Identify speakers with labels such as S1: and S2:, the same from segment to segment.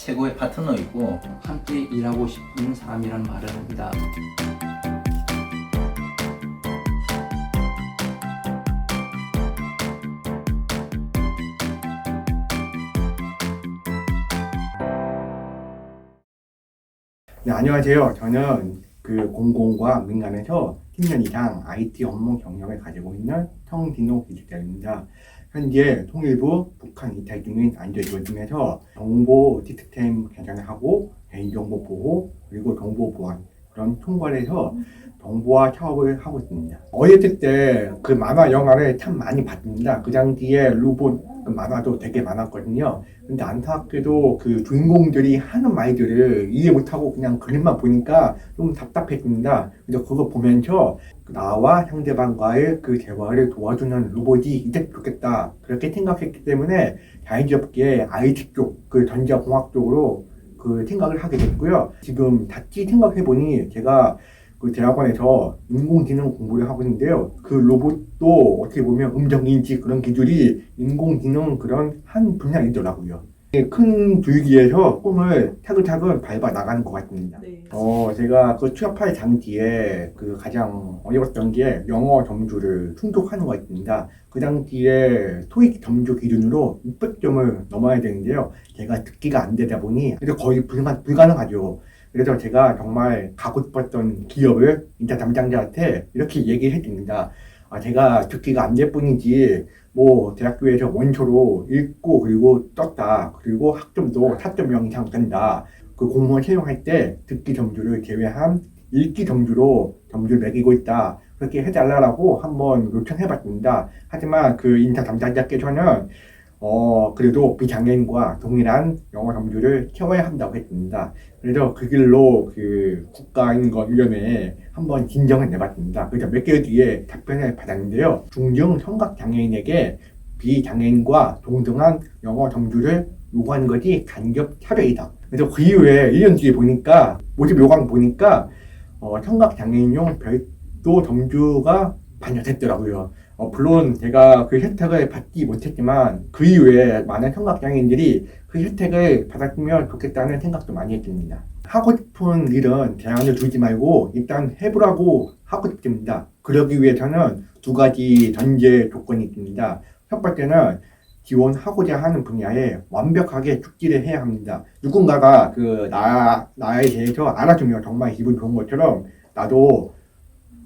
S1: 최고의 파트너이고
S2: 함께 일하고 싶은 사람이란 말을 합니다.
S3: 네, 안녕하세요. 저는 공공과 민간에서 10년 이상 IT 업무 경력을 가지고 있는 성진호 기술자입니다. 현재 통일부 북한 이탈 중인 안전조짐에서 정보 시스템 개선을 하고 개인정보 보호 그리고 정보 보안 그런 총괄해서 정보화 사업을 하고 있습니다. 어렸을 때 만화 영화를 참 많이 봤습니다. 그 당시에 로봇 만화도 되게 많았거든요. 근데 안타깝게도 주인공들이 하는 말들을 이해 못하고 그냥 그림만 보니까 좀 답답했습니다. 그래서 그거 보면서 나와 상대방과의 대화를 도와주는 로봇이 이제 좋겠다. 그렇게 생각했기 때문에 자연스럽게 IT 쪽, 전자공학 쪽으로 생각을 하게 됐고요. 지금 다시 생각해보니 제가 대학원에서 인공지능 공부를 하고 있는데요. 로봇도 어떻게 보면 음성인식 그런 기술이 인공지능 그런 한 분야이더라고요. 큰 줄기에서 꿈을 차근차근 밟아 나가는 것 같습니다.
S4: 네.
S3: 제가 취업할 당시에 가장 어려웠던 게 영어 점수를 충족하는 것 같습니다. 그 당시에 토익 점수 기준으로 600점을 넘어야 되는데요. 제가 듣기가 안 되다 보니 거의 불가능하죠. 그래서 제가 정말 가고 싶었던 기업을 인사 담당자한테 이렇게 얘기를 해줍니다. 제가 듣기가 안 될 뿐이지 대학교에서 원초로 읽고 그리고 떴다. 그리고 학점도 4.0 이상 된다. 공무원 채용할 때 듣기 점수를 제외한 읽기 점수로 점수를 매기고 있다. 그렇게 해달라고 한번 요청해봤습니다. 하지만 인사 담당자께서는 그래도 비장애인과 동일한 영어 점수를 채워야 한다고 했습니다. 그래서 그 길로 국가인권위원회에 한번 진정을 내봤습니다. 그래서 몇 개월 뒤에 답변을 받았는데요. 중증 청각장애인에게 비장애인과 동등한 영어 점수를 요구하는 것이 간접 차별이다. 그래서 그 이후에 1년 뒤에 보니까 모집 요강 보니까 청각장애인용 별도 점수가 반영됐더라고요. 물론 제가 혜택을 받지 못했지만 그 이후에 많은 청각장애인들이 혜택을 받았으면 좋겠다는 생각도 많이 했습니다. 하고 싶은 일은 제한을 두지 말고 일단 해보라고 하고 싶습니다. 그러기 위해서는 두 가지 전제 조건이 있습니다. 첫 번째는 지원하고자 하는 분야에 완벽하게 숙지를 해야 합니다. 누군가가 나에 대해서 알아주면 정말 기분 좋은 것처럼 나도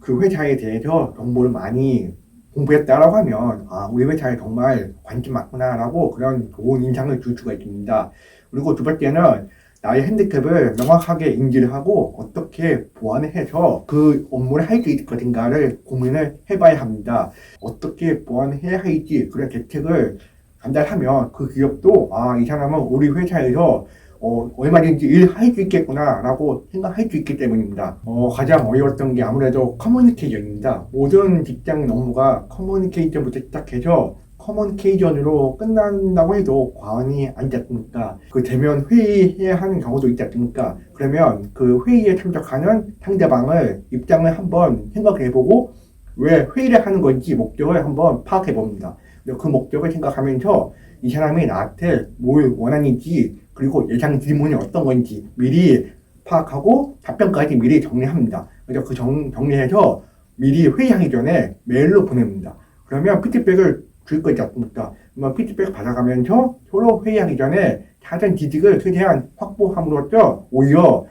S3: 회사에 대해서 정보를 많이 공부했다라고 하면 우리 회사에 정말 관심 많구나 라고 그런 좋은 인상을 줄 수가 있습니다. 그리고 두 번째는 나의 핸디캡을 명확하게 인지를 하고 어떻게 보완을 해서 업무를 할 수 있을 것인가를 고민을 해봐야 합니다. 어떻게 보완을 해야 할지 그런 대책을 전달하면 기업도 이 사람은 우리 회사에서 얼마든지 일할 수 있겠구나 라고 생각할 수 있기 때문입니다. 가장 어려웠던 게 아무래도 커뮤니케이션입니다. 모든 직장인 업무가 커뮤니케이션부터 시작해서 커뮤니케이션으로 끝난다고 해도 과언이 아니지 않습니까? 대면 회의해야 하는 경우도 있지 않습니까? 그러면 회의에 참석하는 상대방을 입장을 한번 생각을 해보고 왜 회의를 하는 건지 목적을 한번 파악해 봅니다. 그 목적을 생각하면서 이 사람이 나한테 뭘 원하는지 그리고 예상 질문이 어떤 건지 미리 파악하고 답변까지 미리 정리합니다. 그래서 정리해서 미리 회의하기 전에 메일로 보냅니다. 그러면 피드백을 줄 거지 않습니까? 그러면 피드백을 받아가면서 서로 회의하기 전에 사전 지식을 최대한 확보함으로써 오히려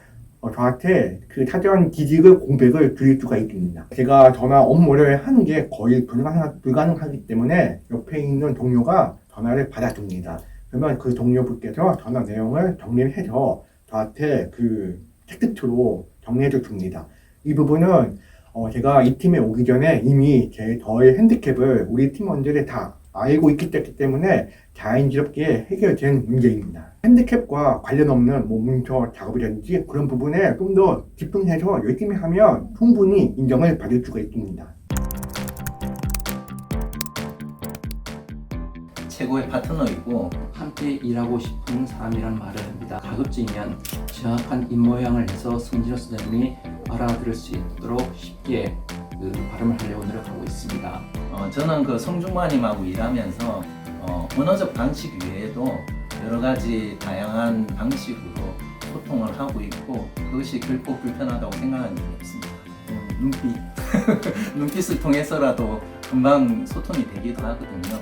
S3: 저한테 사전 지식을 공백을 줄일 수가 있습니다. 제가 전화 업무를 하는 게 거의 불가능하기 때문에 옆에 있는 동료가 전화를 받아줍니다. 그러면 동료분께서 전화 내용을 정리를 해서 저한테 텍스트로 정리해서 줍니다. 이 부분은 제가 이 팀에 오기 전에 이미 저의 핸디캡을 우리 팀원들이 다 알고 있기 때문에 자연스럽게 해결된 문제입니다. 핸디캡과 관련 없는 문서 작업이라든지 그런 부분에 좀 더 집중해서 열심히 하면 충분히 인정을 받을 수가 있습니다.
S1: 최고의 파트너이고
S2: 함께 일하고 싶은 사람이란 말을 합니다. 가급적이면 정확한 입모양을 해서 성진호 선생님이 알아들을 수 있도록 쉽게 발음을 하려고 노력하고 있습니다.
S1: 저는 성중마님하고 일하면서 언어적 방식 외에도 여러 가지 다양한 방식으로 소통을 하고 있고 그것이 결코 불편하다고 생각하는 적이 없습니다. 눈빛을 통해서라도 금방 소통이 되기도 하거든요.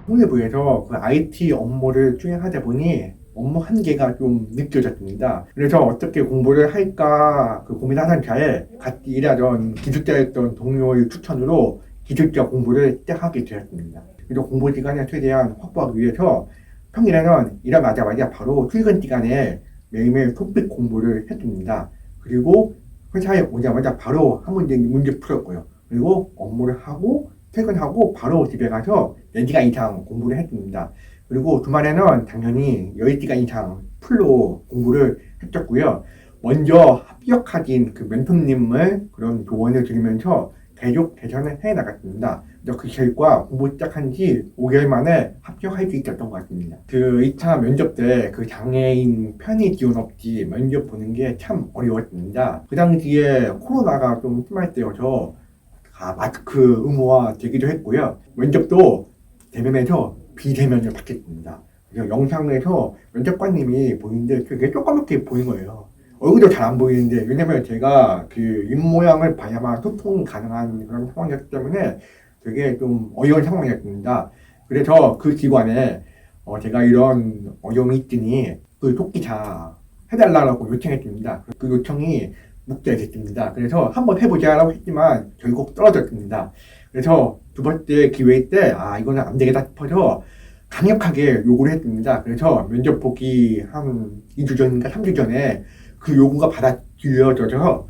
S3: 통일부에서 그 IT 업무를 수행하다 보니 업무 한계가 좀 느껴졌습니다. 그래서 어떻게 공부를 할까 그 고민하던 차에 같이 일하던 기술자였던 동료의 추천으로 기술자 공부를 시작하게 되었습니다. 그래서 공부 시간을 최대한 확보하기 위해서 평일에는 일어나자마자 바로 출근 시간에 매일매일 토픽 공부를 했습니다. 그리고 회사에 오자마자 바로 한 문제 풀었고요. 그리고 업무를 하고 퇴근하고 바로 집에 가서 4시간 이상 공부를 했습니다. 그리고 주말에는 당연히 10시간 이상 풀로 공부를 했었고요. 먼저 합격하신 그 멘토님을 그런 조언을 들으면서 계속 개선을 해 나갔습니다. 그 결과 공부 시작한 지 5개월 만에 합격할 수 있었던 것 같습니다. 그 2차 면접 때 그 장애인 편의 지원 없이 면접 보는 게 참 어려웠습니다. 그 당시에 코로나가 좀 심할 때여서 마스크 의무화 되기도 했고요. 면접도 대면에서 비대면을 받겠습니다. 영상에서 면접관님이 보이는데 그게 조그맣게 보인 거예요. 얼굴도 잘 안 보이는데 왜냐면 제가 그 입모양을 봐야만 소통이 가능한 그런 상황이었기 때문에 되게 좀 어려운 상황이었습니다. 그래서 그 기관에 제가 이런 어려움이 있더니 그 토끼차 해달라고 요청했습니다. 그 요청이 묵살됐습니다. 그래서 한번 해보자라고 했지만 결국 떨어졌습니다. 그래서 두 번째 기회 때 이거는 안 되겠다 싶어서 강력하게 요구를 했습니다. 그래서 면접 보기 한 2주 전인가 3주 전에 그 요구가 받아들여져서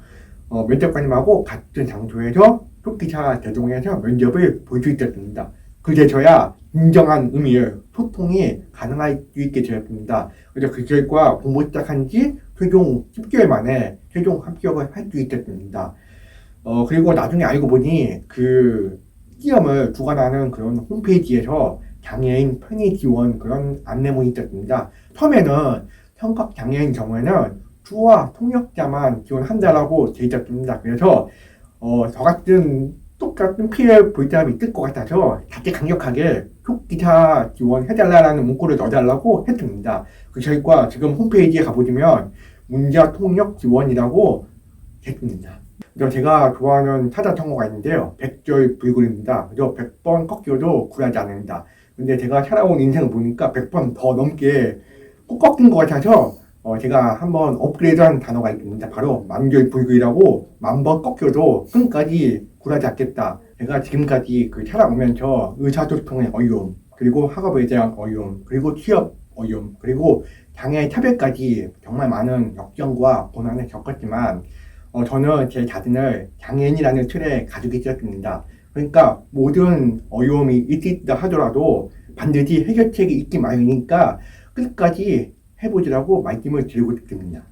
S3: 면접관님하고 같은 장소에서 토끼차 대동해서 면접을 볼 수 있었습니다. 그래서야 인정한 의미의 소통이 가능할 수 있게 되었습니다. 그래서 그 결과 공부 시작한 지 최종 10개월 만에 최종 합격을 할 수 있었습니다. 그리고 나중에 알고 보니 그 시험을 주관하는 그런 홈페이지에서 장애인 편의 지원 그런 안내문이 있었습니다. 처음에는 청각 장애인 경우에는 주와 통역자만 지원한다라고 되어 있었습니다. 그래서 저 같은 똑같은 피해 볼 사람이 있을 것 같아서 다시 강력하게 토끼차 지원해달라는 문구를 넣어달라고 했습니다. 그 결과 지금 홈페이지에 가보시면 문자 통역 지원이라고 했습니다. 제가 좋아하는 타자 청어가 있는데요. 백절 불굴입니다. 그래서 100번 꺾여도 굴하지 않는다. 근데 제가 살아온 인생을 보니까 100번 더 넘게 꼭 꺾인 것 같아서 제가 한번 업그레이드한 단어가 있습니다. 바로 만절불굴이라고 10,000번 꺾여도 끝까지 굴하지 않겠다. 제가 지금까지 살아오면서 의사소통의 어려움, 그리고 학업에 대한 어려움, 그리고 취업 어려움, 그리고 장애 차별까지 정말 많은 역경과 고난을 겪었지만 저는 제 자신을 장애인이라는 틀에 가지고 있었습니다. 그러니까 모든 어려움이 있다 하더라도 반드시 해결책이 있기 마련이니까 끝까지 해보시라고 말씀을 드리고 싶습니다.